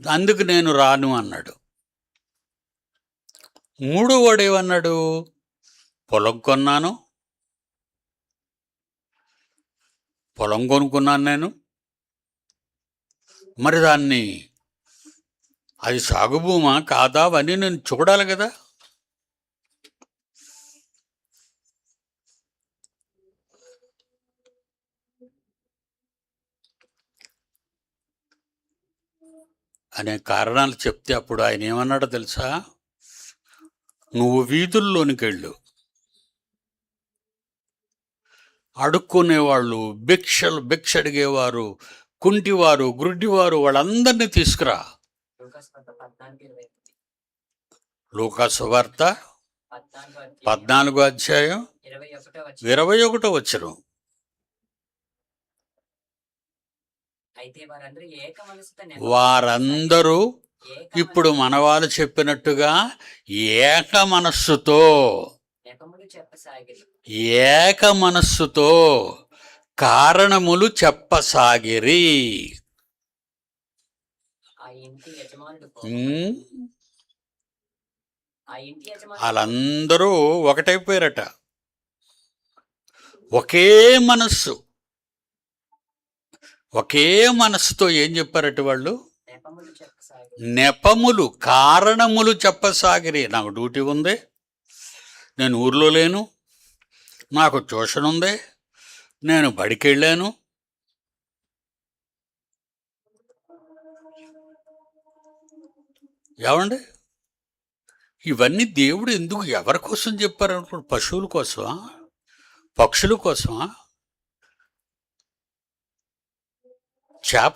అందుకు నేను రాను అన్నాడు. మూడో వాడేమన్నాడు? పొలం కొన్నాను, పొలం కొనుక్కున్నాను నేను, మరి దాన్ని అది సాగు భూమా కాదా అవన్నీ నేను చూడాలి కదా. అనే కారణాలు చెప్తే అప్పుడు ఆయన ఏమన్నాడో తెలుసా? నువ్వు వీధుల్లోనికి వెళ్ళు, అడుక్కునేవాళ్ళు, భిక్ష అడిగేవారు, కుంటివారు, గుడ్డివారు, వాళ్ళందరినీ తీసుకురా. లూకా సువార్త 14వ అధ్యాయం 21వ వచనం. వారందరూ ఇప్పుడు మనవాళ్ళు చెప్పినట్టుగా ఏక మనస్సుతో కారణములు చెప్పసాగిరి. వాళ్ళందరూ ఒకటైపోయారట, ఒకే మనస్సుతో ఏం చెప్పారట వాళ్ళు? నెపములు, కారణములు చెప్పసాగిరి. నాకు డ్యూటీ ఉంది, నేను ఊర్లో లేను, నాకు ట్యూషన్ ఉంది, నేను బడికి వెళ్ళాను, ఏమండి ఇవన్నీ దేవుడు ఎందుకు ఎవరి కోసం చెప్పారనుకో? పశువుల కోసమా? పక్షుల కోసమా? చేప